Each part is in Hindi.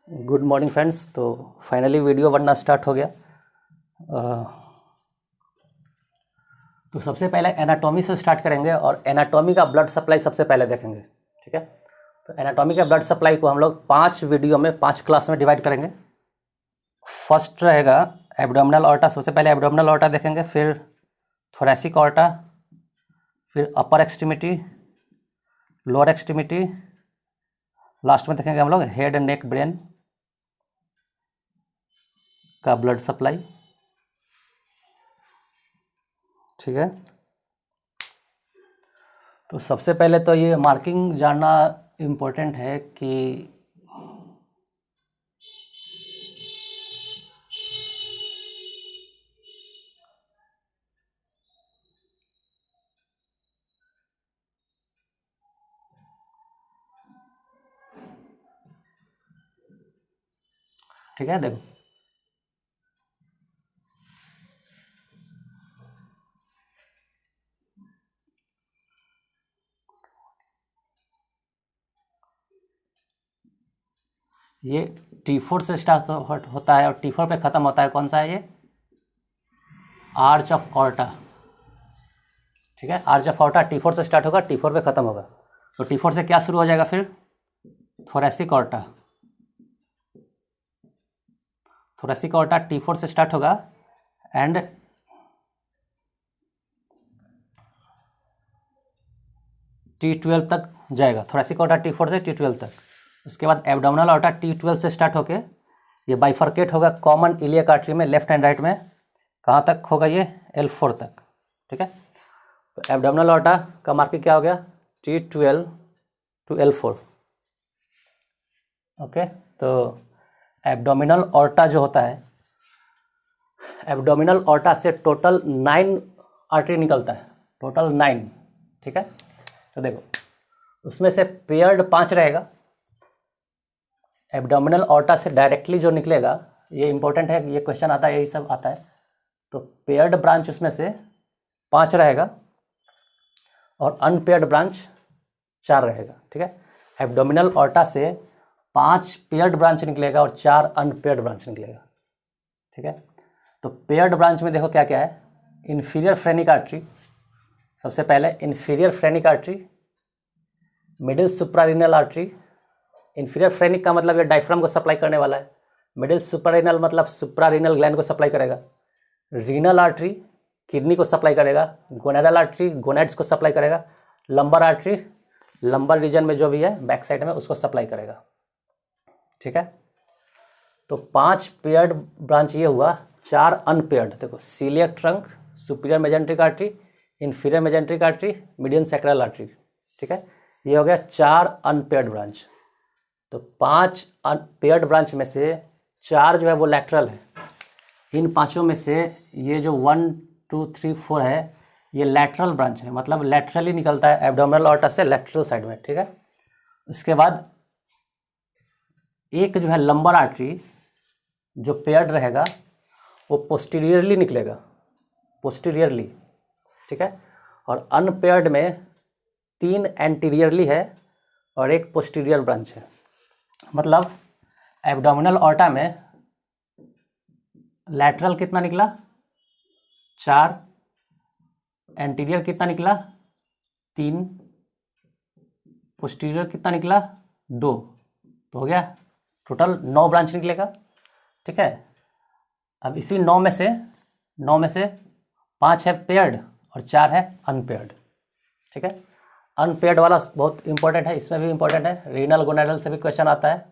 Good morning friends. तो फाइनली वीडियो बनना स्टार्ट हो गया। तो सबसे पहले एनाटॉमी से स्टार्ट करेंगे और एनाटॉमी का ब्लड सप्लाई सबसे पहले देखेंगे। ठीक है, तो एनाटॉमी का ब्लड सप्लाई को हम लोग 5 वीडियो में 5 क्लास में डिवाइड करेंगे। फर्स्ट रहेगा एब्डोमिनल ऑर्टा। सबसे पहले एब्डोमिनल ऑर्टा देखेंगे, फिर थोरैसिक ऑर्टा, फिर अपर एक्सट्रीमिटी, लोअर एक्सट्रीमिटी, लास्ट में देखेंगे हम लोग हेड एंड नेक ब्रेन का ब्लड सप्लाई। ठीक है, तो सबसे पहले तो ये मार्किंग जानना इम्पोर्टेंट है कि ठीक है, देखो ये T4 से स्टार्ट होता है और T4 पे ख़त्म होता है। कौन सा है ये? Arch of aorta. ठीक है, आर्च ऑफ ऑर्टा T4 से स्टार्ट होगा, T4 पे ख़त्म होगा। तो T4 से क्या शुरू हो जाएगा फिर? Thoracic aorta. Thoracic aorta T4 से स्टार्ट होगा एंड T12 तक जाएगा। थोरैसिक ऑर्टा T4 से T12 तक। उसके बाद एब्डोमिनल ऑर्टा T12 से स्टार्ट होके ये बाइफर्केट होगा कॉमन इलियक आर्टरी में, लेफ्ट एंड राइट में। कहाँ तक होगा ये? L4 तक। ठीक है, तो एब्डोमिनल ऑर्टा का मार्किंग क्या हो गया? T12 to L4। ओके, तो एब्डोमिनल ऑर्टा जो होता है, एब्डोमिनल ऑर्टा से टोटल 9 आर्टरी निकलता है, टोटल 9। ठीक है, तो देखो उसमें से पेयर्ड 5 रहेगा। एब्डोमिनल ऑर्टा से डायरेक्टली जो निकलेगा, ये इंपॉर्टेंट है, ये क्वेश्चन आता है, यही सब आता है। तो पेयर्ड ब्रांच उसमें से 5 रहेगा और अनपेयर्ड ब्रांच 4 रहेगा। ठीक है, एब्डोमिनल ऑर्टा से 5 पेयर्ड ब्रांच निकलेगा और 4 अनपेयर्ड ब्रांच निकलेगा। ठीक है, तो पेयर्ड ब्रांच में देखो क्या क्या है। इन्फीरियर फ्रेनिक आर्टरी, सबसे पहले inferior phrenic artery, middle suprarenal artery. Inferior phrenic का मतलब ये डायफ्राम को सप्लाई करने वाला है। मिडिल सुप्रारीनल मतलब सुप्रारीनल ग्लैंड को सप्लाई करेगा। रीनल आर्टरी किडनी को सप्लाई करेगा। गोनेडल आर्टरी गोनेड्स को सप्लाई करेगा। लंबर आर्टरी लंबर रीजन में जो भी है बैक साइड में उसको सप्लाई करेगा। ठीक है, तो 5 पेयर्ड ब्रांच ये हुआ, 4 अनपेयर्ड। देखो celiac trunk, superior mesenteric artery, inferior mesenteric artery, median sacral artery. ठीक है, ये हो गया 4 अनपेयर्ड ब्रांच। तो 5 पेयर्ड ब्रांच में से 4 जो है वो लैटरल है। इन 5 में से ये जो 1 2 3 4 है ये लैटरल ब्रांच है, मतलब लैटरली निकलता है एब्डोमिनल ऑर्टा से लैटरल साइड में। ठीक है, उसके बाद एक जो है लंबर आर्टरी जो पेयर्ड रहेगा वो पोस्टीरियरली निकलेगा, पोस्टीरियरली। ठीक है, और अनपेयर्ड में 3 एंटीरियरली है और 1 पोस्टीरियर ब्रांच है। मतलब एब्डोमिनल ऑर्टा में लैटरल कितना निकला? 4, एंटीरियर कितना निकला? 3, पोस्टीरियर कितना निकला? 2। तो हो गया टोटल 9 ब्रांच निकलेगा। ठीक है, अब इसी 9 में से 5 है पेयर्ड और 4 है अनपेयर्ड। ठीक है, अनपेयर्ड वाला बहुत इंपॉर्टेंट है, इसमें भी इंपॉर्टेंट है। रीनल गोनेडल से भी क्वेश्चन आता है,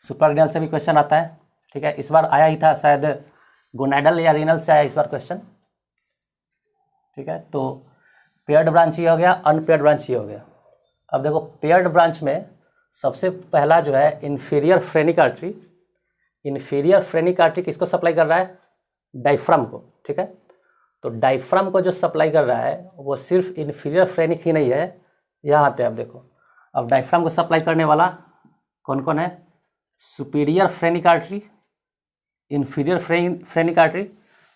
सुप्रारीनल से भी क्वेश्चन आता है। ठीक है, इस बार आया ही था शायद, गोनेडल या रीनल से आया इस बार क्वेश्चन। ठीक है, तो पेयर्ड ब्रांच ये हो गया, अनपेयर्ड ब्रांच ये हो गया। अब देखो पेयर्ड ब्रांच में सबसे पहला जो है inferior phrenic artery. Inferior phrenic artery किसको सप्लाई कर रहा है? डायफ्राम को। ठीक है, तो डायफ्राम को जो सप्लाई कर रहा है वो सिर्फ इन्फीरियर फ्रेनिक ही नहीं है। यहाँ आते हैं, अब देखो अब डायफ्राम को सप्लाई करने वाला कौन कौन है? Superior phrenic artery, inferior phrenic artery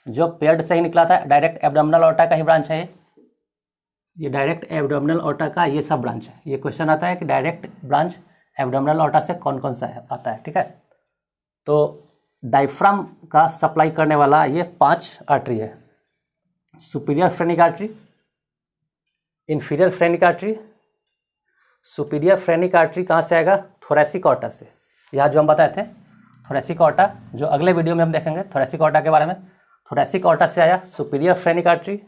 जो पेयर्ड से ही निकला था, डायरेक्ट एब्डोमिनल ऑर्टा का ही ब्रांच है ये डायरेक्ट एब्डोमिनल ऑर्टा का ये सब ब्रांच है। ये क्वेश्चन आता है कि डायरेक्ट ब्रांच एब्डोमिनल ऑर्टा से कौन कौन सा आता है, ठीक है। तो डायफ्राम का सप्लाई करने वाला ये 5 आर्टरी है। Superior phrenic artery, inferior phrenic artery. Superior phrenic artery कहाँ से आएगा? थोरेसिक ऑर्टा से। यहाँ जो हम बताए थे थोरेसिक ऑर्टा, जो अगले वीडियो में हम देखेंगे थोरेसिक ऑर्टा के बारे में। थोरेसिक ऑर्टा से आया सुपीरियर फ्रेनिक आर्टरी।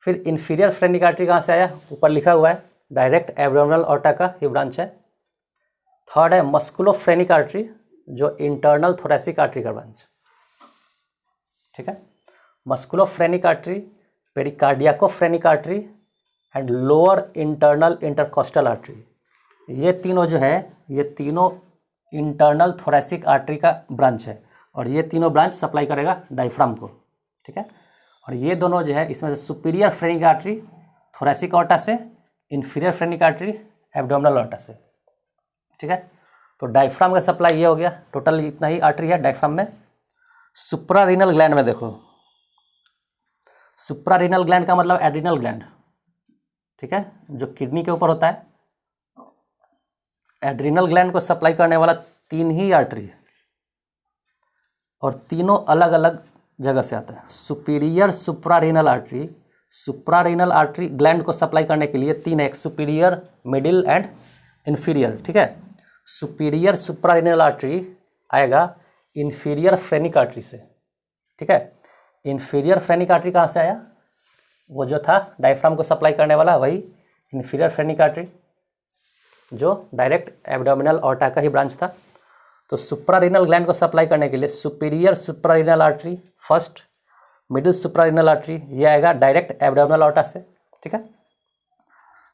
फिर इन्फीरियर फ्रेनिक आर्टरी कहाँ से आया? ऊपर लिखा हुआ है, डायरेक्ट एब्डोमिनल ऑर्टा का ही ब्रांच है। थर्ड है मस्कुलोफ्रेनिक आर्टरी, जो इंटरनल थोरेसिक आर्टरी का ब्रांच, ठीक है। Musculophrenic artery, pericardiacophrenic artery and lower internal intercostal artery, ये तीनों जो है ये तीनों इंटरनल थोरेसिक आर्टरी का ब्रांच है। और ये तीनों ब्रांच सप्लाई करेगा डायफ्राम को, ठीक है। और ये दोनों जो है इसमें से superior phrenic artery thoracic aorta से, inferior phrenic artery abdominal aorta से, ठीक है। तो डायफ्राम का सप्लाई ये हो गया। टोटल इतना ही आर्टरी है डायफ्राम में। सुप्रारीनल ग्लैंड में देखो, सुप्रारीनल ग्लैंड का मतलब एड्रिनल ग्लैंड, ठीक है, जो किडनी के ऊपर होता है। एड्रिनल ग्लैंड को सप्लाई करने वाला 3 ही आर्टरी है और तीनों अलग अलग जगह से आता है। Superior suprarenal artery, suprarenal artery gland को सप्लाई करने के लिए 3 है, एक सुपीरियर, मिडिल एंड इन्फीरियर, ठीक है। सुपीरियर सुप्रारीनल आर्टरी आएगा इन्फीरियर फ्रेनिक आर्टरी से, ठीक है। इन्फीरियर फ्रेनिक आर्टरी कहाँ से आया? वो जो था डायफ्राम को सप्लाई करने वाला, वही इन्फीरियर फ्रेनिक आर्टरी, जो डायरेक्ट एब्डोमिनल ऑर्टा का ही ब्रांच था। तो सुप्रारीनल ग्लैंड को सप्लाई करने के लिए superior suprarenal artery first, middle suprarenal artery ये आएगा डायरेक्ट एब्डोमिनल ऑर्टा से, ठीक है।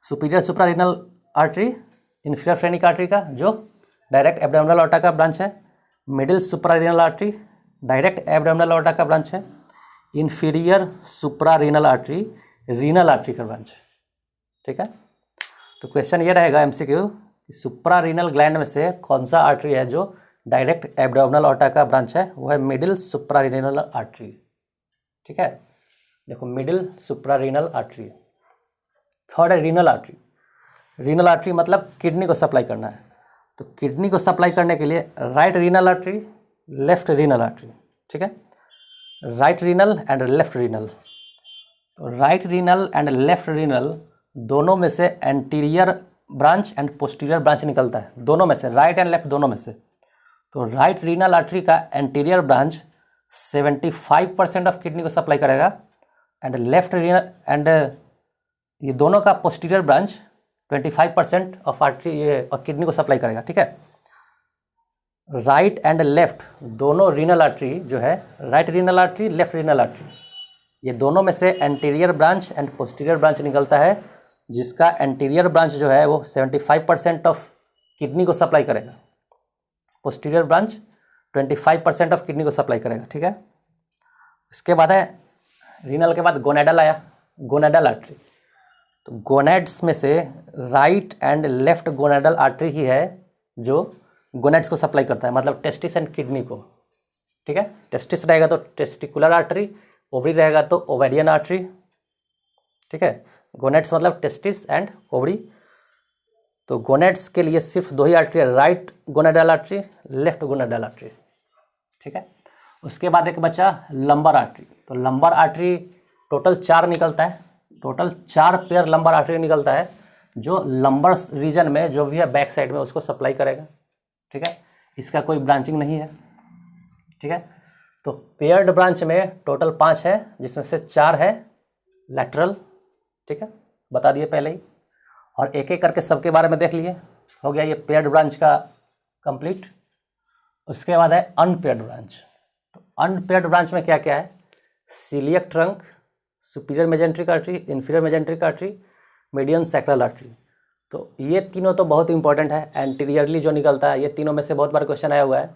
Superior suprarenal artery inferior phrenic artery का, जो डायरेक्ट एब्डोमिनल ऑर्टा का ब्रांच है। Middle suprarenal artery direct abdominal aorta का ब्रांच है। Inferior suprarenal artery renal artery का ब्रांच है, ठीक है। तो क्वेश्चन ये रहेगा एमसीक्यू कि सुप्रारीनल ग्लैंड में से कौन सा आर्टरी है जो डायरेक्ट एब्डोमिनल ऑर्टा का ब्रांच है? वो है मिडिल सुप्रारीनल आर्टरी, ठीक है। देखो मिडिल सुप्रारीनल आर्टरी। थर्ड है रीनल आर्टरी। रीनल आर्टरी मतलब किडनी को सप्लाई करना है। तो किडनी को सप्लाई करने के लिए right renal artery, left renal artery, ठीक है। Right renal and left renal. तो right renal and left renal दोनों में से anterior branch and posterior branch निकलता है, दोनों में से, राइट एंड लेफ्ट दोनों में से। तो राइट रीनल आर्टरी का एंटीरियर ब्रांच 75% ऑफ किडनी को सप्लाई करेगा एंड लेफ्ट रीनल एंड ये दोनों का पोस्टीरियर ब्रांच 25% ऑफ आर्टरी ये किडनी को सप्लाई करेगा, ठीक है। राइट एंड लेफ्ट दोनों रीनल आर्टरी जो है, right renal artery, left renal artery, ये दोनों में से anterior branch and posterior branch निकलता है, जिसका एंटीरियर ब्रांच जो है वो 75% ऑफ किडनी को सप्लाई करेगा, पोस्टीरियर ब्रांच 25% ऑफ किडनी को सप्लाई करेगा, ठीक है। इसके बाद है रीनल के बाद गोनेडल आया, गोनेडल आर्टरी। तो गोनेड्स में से right and left gonadal artery ही है जो गोनेड्स को सप्लाई करता है, मतलब टेस्टिस एंड किडनी को, ठीक है। टेस्टिस रहेगा तो टेस्टिकुलर आर्टरी, ओवरी रहेगा तो ओवेरियन आर्टरी, ठीक है। गोनेड्स मतलब टेस्टिस एंड ओवरी। तो गोनेड्स के लिए सिर्फ 2 ही आर्टरी है, right gonadal artery, left gonadal artery, ठीक है। उसके बाद एक बचा लंबर आर्टरी। तो लंबर आर्टरी टोटल 4 निकलता है, टोटल 4 पेयर लंबर आर्टरी निकलता है, जो लंबर रीजन में जो भी है बैक साइड में उसको सप्लाई करेगा, ठीक है। इसका कोई ब्रांचिंग नहीं है, ठीक है। तो पेयर्ड ब्रांच में टोटल 5 है, जिसमें से 4 है लैटरल, ठीक है, बता दिए पहले ही, और एक एक करके सबके बारे में देख लिए। हो गया ये पेयर्ड ब्रांच का कंप्लीट। उसके बाद है अनपेयर्ड ब्रांच। तो अनपेयर्ड ब्रांच में क्या क्या है? Celiac trunk, superior mesenteric artery, inferior mesenteric artery, median sacral artery. तो ये तीनों तो बहुत इंपॉर्टेंट है, एंटीरियरली जो निकलता है, ये तीनों में से बहुत बार क्वेश्चन आया हुआ है।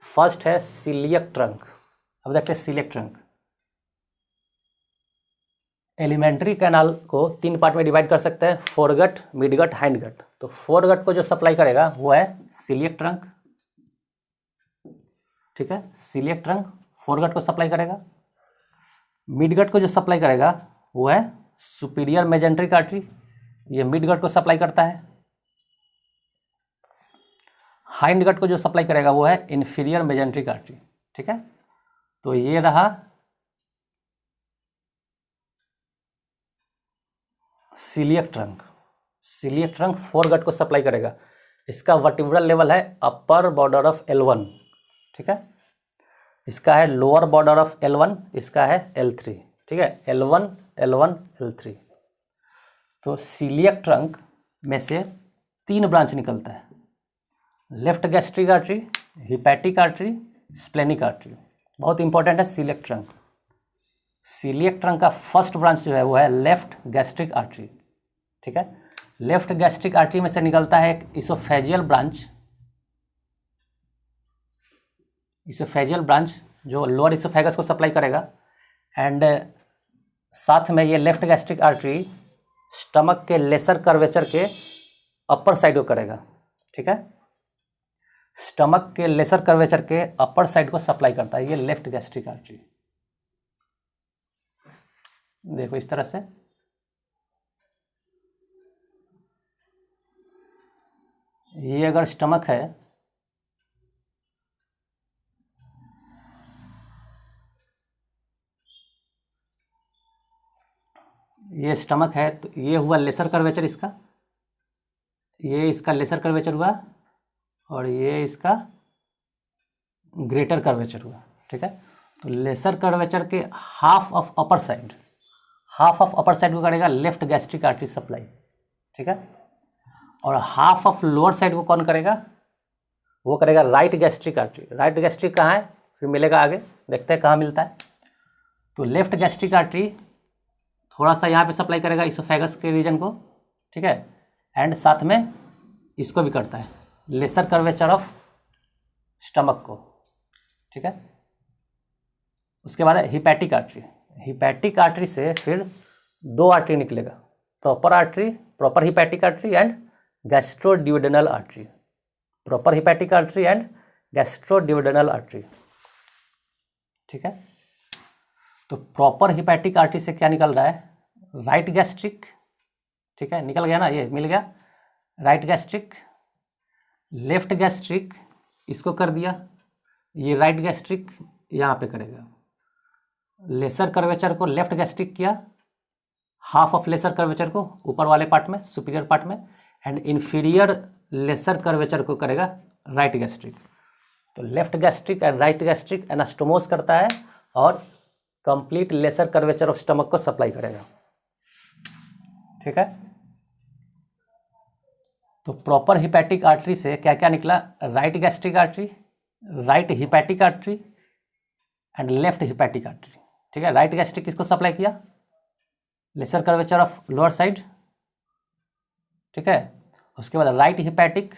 फर्स्ट है सीलियक ट्रंक। अब देखते हैं सीलियक ट्रंक। एलिमेंट्री कैनाल को 3 पार्ट में डिवाइड कर सकते हैं, फोरगट, मिडगट, हाइंडगट। तो फोरगट को जो सप्लाई करेगा वो है सीलियक ट्रंक, ठीक है। सीलियक ट्रंक फोरगट को सप्लाई करेगा। मिडगट को जो सप्लाई करेगा वो है सुपीरियर मेजेंट्रिक आर्टरी, ये मिडगट को सप्लाई करता है। हाइंड गट को जो सप्लाई करेगा वो है इन्फीरियर मेजेंट्रिक आर्टरी, ठीक है। तो ये रहा coeliac trunk. Coeliac trunk foregut को सप्लाई करेगा। इसका वर्टिब्रल लेवल है अपर बॉर्डर ऑफ L1, ठीक है। इसका है लोअर बॉर्डर ऑफ L1, इसका है L3, ठीक है। L1 L1 L3। तो सीलियक ट्रंक में से 3 ब्रांच निकलता है, left gastric artery, hepatic artery, splenic artery. बहुत इंपॉर्टेंट है सीलियक ट्रंक। सीलियक ट्रंक का फर्स्ट ब्रांच जो है वो है लेफ्ट गैस्ट्रिक आर्टरी, ठीक है। लेफ्ट गैस्ट्रिक आर्टरी में से निकलता है एक इसोफेजियल ब्रांच। इसोफेजियल ब्रांच जो लोअर इसोफेगस को सप्लाई करेगा, एंड साथ में ये लेफ्ट गैस्ट्रिक आर्टरी स्टमक के लेसर कर्वेचर के अपर साइड को करेगा, ठीक है। स्टमक के लेसर कर्वेचर के अपर साइड को सप्लाई करता है ये लेफ्ट गैस्ट्रिक आर्टरी। देखो इस तरह से, ये अगर स्टमक है, ये स्टमक है, तो ये हुआ लेसर कर्वेचर इसका, ये इसका लेसर कर्वेचर हुआ, और ये इसका ग्रेटर कर्वेचर हुआ, ठीक है। तो लेसर कर्वेचर के हाफ ऑफ अपर साइड को करेगा लेफ्ट गैस्ट्रिक आर्टरी सप्लाई, ठीक है। और हाफ ऑफ लोअर साइड को कौन करेगा, वो करेगा right gastric artery. Right gastric कहाँ है, फिर मिलेगा आगे, देखते हैं कहाँ मिलता है। तो लेफ्ट गैस्ट्रिक आर्टरी थोड़ा सा यहाँ पे सप्लाई करेगा इसोफेगस के रीजन को, ठीक है, एंड साथ में इसको भी करता है लेसर कर्वेचर ऑफ स्टमक को, ठीक है। उसके बाद है हिपैटिक आर्टरी। हिपैटिक आर्टरी से फिर 2 आर्टरी निकलेगा, proper artery, proper hepatic artery and gastroduodenal artery. Proper hepatic artery and gastroduodenal artery, ठीक है। तो प्रॉपर हिपैटिक आर्टरी से क्या निकल रहा है, राइट गैस्ट्रिक, ठीक है, निकल गया ना, ये मिल गया राइट गैस्ट्रिक। लेफ्ट गैस्ट्रिक इसको कर दिया, ये राइट गैस्ट्रिक यहाँ पे करेगा। लेसर कर्वेचर को लेफ्ट गैस्ट्रिक किया, हाफ ऑफ लेसर कर्वेचर को ऊपर वाले पार्ट में, सुपीरियर पार्ट में, एंड इन्फीरियर लेसर कर्वेचर को करेगा राइट गैस्ट्रिक। तो left gastric and right gastric anastomose करता है और complete lesser curvature of stomach को सप्लाई करेगा, ठीक है। तो प्रॉपर हिपैटिक आर्टरी से क्या क्या निकला, right gastric artery, right hepatic artery and left hepatic artery, ठीक है। राइट गैस्ट्रिक किसको सप्लाई किया, laser curvature of lower side, ठीक है। उसके बाद right hepatic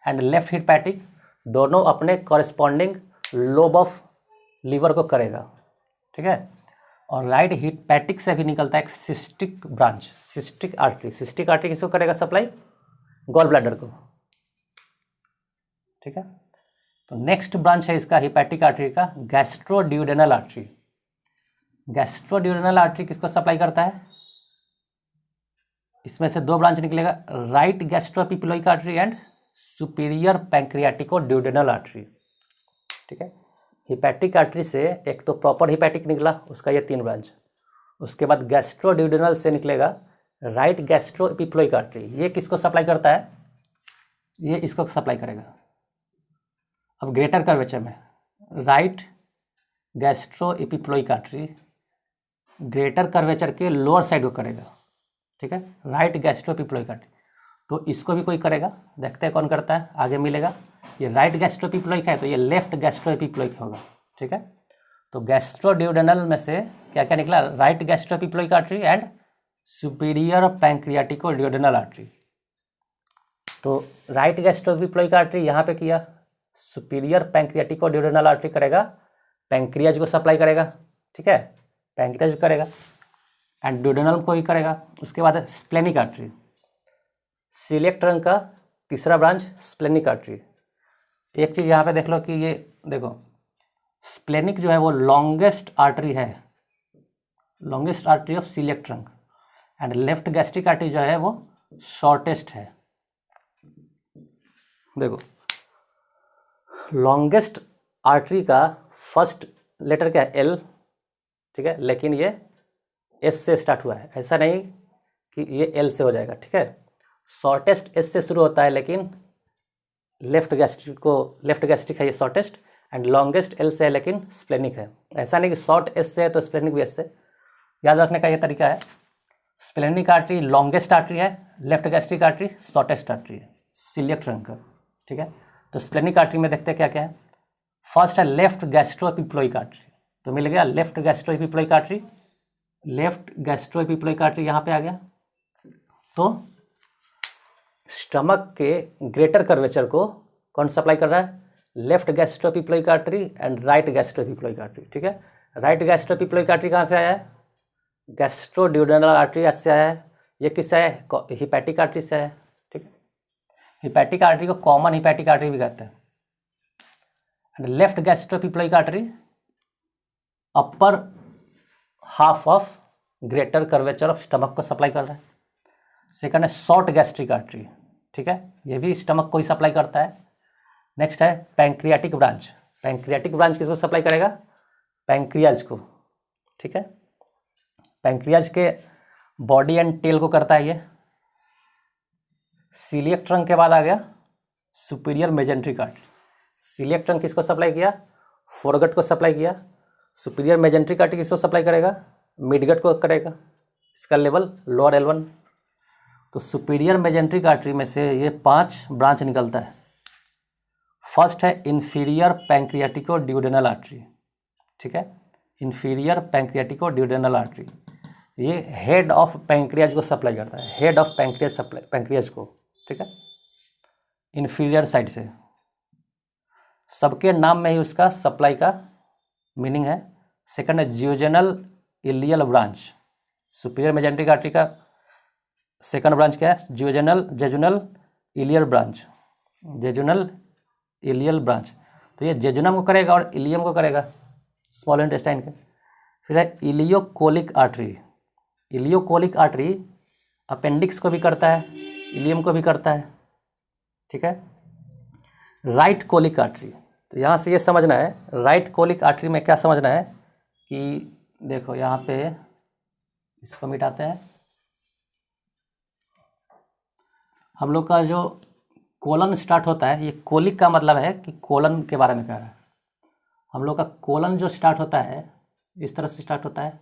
and left hepatic दोनों अपने कॉरेस्पॉन्डिंग लोब ऑफ लीवर को करेगा, ठीक है। और राइट हिपैटिक से भी निकलता है एक cystic branch, cystic artery. Cystic artery किसको करेगा सप्लाई, गॉल ब्लैडर को, ठीक है। तो नेक्स्ट ब्रांच है इसका हिपैटिक आर्टरी का गैस्ट्रोड्यूडेनल आर्टरी। गैस्ट्रोड्यूडेनल आर्टरी किसको सप्लाई करता है, इसमें से 2 ब्रांच निकलेगा, right gastroepiploic artery and superior pancreatico duodenal artery, ठीक है। हिपैटिक आर्टरी से एक तो प्रॉपर हिपैटिक निकला, उसका ये 3 ब्रांच। उसके बाद गैस्ट्रोड्यूडेनल से निकलेगा राइट गैस्ट्रोएपिप्लोइक आर्टरी। ये किसको सप्लाई करता है, ये इसको सप्लाई करेगा। अब ग्रेटर कर्वेचर में right gastroepiploic artery greater curvature के लोअर साइड को करेगा, ठीक है, राइट गैस्ट्रोएपिप्लोइक आर्टरी। तो इसको भी कोई करेगा, देखते हैं कौन करता है, आगे मिलेगा। ये राइट गैस्ट्रोएपिप्लोइक है तो ये लेफ्ट गैस्ट्रोएपिप्लोइक होगा, ठीक है। तो गैस्ट्रोड्यूडेनल में से क्या क्या निकला, right gastroepiploic artery and superior pancreatico duodenal artery. तो राइट गैस्ट्रोएपिप्लोइक आर्टरी यहाँ पे किया, सुपीरियर पैंक्रियाटिको ड्यूडेनल आर्टरी करेगा, पैंक्रियाज को सप्लाई करेगा, ठीक है, पैंक्रियाज करेगा एंड ड्यूडेनल को ही करेगा। उसके बाद स्प्लेनिक आर्टरी, सीलियक ट्रंक का तीसरा ब्रांच स्प्लेनिक आर्टरी। एक चीज़ यहाँ पे देख लो कि ये देखो स्प्लेनिक जो है वो लॉन्गेस्ट आर्टरी है, longest artery of celiac trunk, and left gastric artery जो है वो शॉर्टेस्ट है। देखो लॉन्गेस्ट आर्टरी का फर्स्ट लेटर क्या है, एल, ठीक है, लेकिन ये एस से स्टार्ट हुआ है, ऐसा नहीं कि ये एल से हो जाएगा, ठीक है। शॉर्टेस्ट एस से शुरू होता है, लेकिन लेफ्ट गैस्ट्रिक है ये शॉर्टेस्ट, एंड लॉन्गेस्ट एल से है लेकिन स्प्लेनिक है। ऐसा नहीं कि शॉर्ट एस से है तो स्प्लेनिक भी एस से। याद रखने का ये तरीका है, स्प्लेनिक आर्टरी लॉन्गेस्ट आर्टरी है, left gastric artery shortest artery है, सिलियक रंग का, ठीक है। तो स्प्लेनिक आर्टरी में देखते हैं क्या क्या है। फर्स्ट है लेफ्ट गैस्ट्रोएपिप्लोइक आर्टरी, तो मिल गया left gastroepiploic artery, left gastroepiploic artery यहाँ पे आ गया। तो स्टमक के ग्रेटर कर्वेचर को कौन सप्लाई कर रहा है, left gastroepiploic artery and right gastroepiploic artery, ठीक है। राइट गैस्ट्रोएपिप्लोइक आर्टरी कहाँ से आया है, गैस्ट्रोड्यूडेनल आर्टरी से आया है। ये किससे आया है, हिपैटिक आर्टरी से आया है, ठीक है। हिपैटिक आर्टरी को कॉमन हिपैटिक आर्टरी भी कहते हैं। And left gastroepiploic artery upper half of greater curvature of stomach को सप्लाई कर रहा है। सेकंड है शॉर्ट गैस्ट्रिक आर्टरी, ठीक है, ये भी स्टमक को ही सप्लाई करता है। नेक्स्ट है पैंक्रियाटिक ब्रांच, पैंक्रियाटिक ब्रांच किसको सप्लाई करेगा, पैंक्रियाज को, ठीक है। पैंक्रियाज के बॉडी एंड टेल को करता है ये। सीलियक ट्रंक के बाद आ गया superior mesenteric artery. Celiac trunk किसको सप्लाई किया, फोरगट को सप्लाई किया। सुपीरियर मेजेंट्रिक आर्टरी किसको सप्लाई करेगा, मिडगट को करेगा, इसका लेवल लोअर L1। तो सुपीरियर मेजेंट्रिक आर्टरी में से ये 5 ब्रांच निकलता है। फर्स्ट है इन्फीरियर पैंक्रियाटिको ड्यूडेनल आर्टरी, ठीक है, इन्फीरियर पैंक्रियाटिको ड्यूडेनल आर्टरी, ये हेड ऑफ पैंक्रियाज को सप्लाई करता है, हेड ऑफ पैंक्रियाज को, ठीक है, इन्फीरियर साइड से। सबके नाम में ही उसका सप्लाई का मीनिंग है। सेकंड है jejunal ileal branch, superior mesenteric artery का सेकंड ब्रांच क्या है, jejunal ileal branch, jejunal ileal branch. तो ये जेजुनम को करेगा और इलियम को करेगा, स्मॉल इंटेस्टाइन के। फिर है ileocolic artery, ileocolic artery appendix को भी करता है, इलियम को भी करता है, ठीक है। राइट कोलिक आर्टरी, तो यहाँ से ये समझना है, राइट कोलिक आर्टरी में क्या समझना है कि देखो यहाँ पे इसको मिटाते हैं। हम लोग का जो कोलन स्टार्ट होता है, ये कोलिक का मतलब है कि कोलन के बारे में कह रहा है। हम लोग का कोलन जो स्टार्ट होता है इस तरह से स्टार्ट होता है,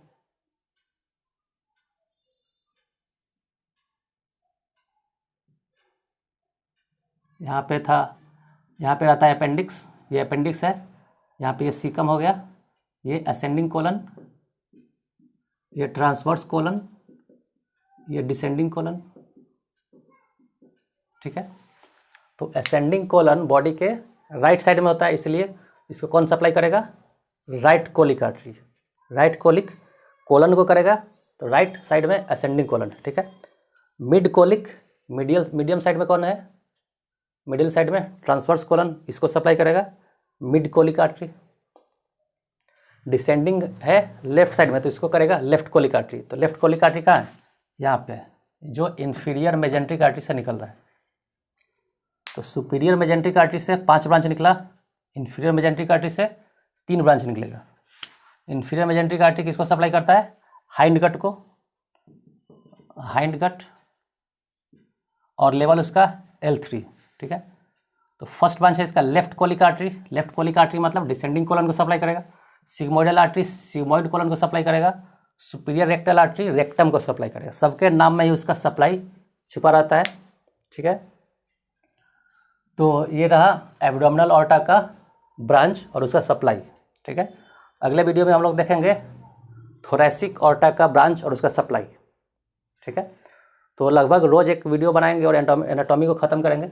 यहाँ पे था, यहाँ पे रहता है अपेंडिक्स, ये अपेंडिक्स है, यहाँ पे ये सीकम हो गया, ये असेंडिंग कोलन, ये ट्रांसवर्स कोलन, ये डिसेंडिंग कोलन, ठीक है। तो असेंडिंग कोलन बॉडी के राइट साइड में होता है, इसलिए इसको कौन सप्लाई करेगा, right colic artery, right colic colon को करेगा, तो राइट साइड में असेंडिंग कोलन, ठीक है। मिड कोलिक मीडियम साइड में कौन है, मिडिल साइड में ट्रांसवर्स कोलन, इसको सप्लाई करेगा मिड कोलिक आर्टरी। डिसेंडिंग है लेफ्ट साइड में, तो इसको करेगा लेफ्ट कोलिक आर्टरी। तो लेफ्ट कोलिक आर्टरी कहाँ है, यहाँ पे, जो इन्फीरियर मेजेंट्रिक आर्टरी से निकल रहा है। तो सुपीरियर मेजेंट्रिक आर्टरी से 5 ब्रांच निकला, इन्फीरियर मेजेंट्रिक आर्टरी से 3 ब्रांच निकलेगा। इन्फीरियर मेजेंट्रिक आर्टरी किसको सप्लाई करता है, हाइंड गट को, हाइंड गट, और लेवल उसका L3, ठीक है। तो फर्स्ट ब्रांच है इसका left colic artery, left colic artery मतलब डिसेंडिंग कोलन को सप्लाई करेगा। सिग्मोइडल आर्टरी सिग्मोइड कोलन को सप्लाई करेगा। सुपीरियर रेक्टल आर्टरी रेक्टम को सप्लाई करेगा। सबके नाम में ही उसका सप्लाई छुपा रहता है, ठीक है। तो ये रहा एब्डोमिनल ऑर्टा का ब्रांच और उसका सप्लाई, ठीक है। अगले वीडियो में हम लोग देखेंगे थोरैसिक ऑर्टा का ब्रांच और उसका सप्लाई, ठीक है। तो लगभग रोज़ एक वीडियो बनाएंगे और एनाटॉमी को ख़त्म करेंगे,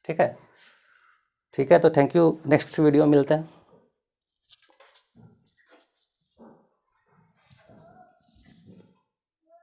ठीक है। ठीक है, तो थैंक यू, नेक्स्ट वीडियो मिलते हैं।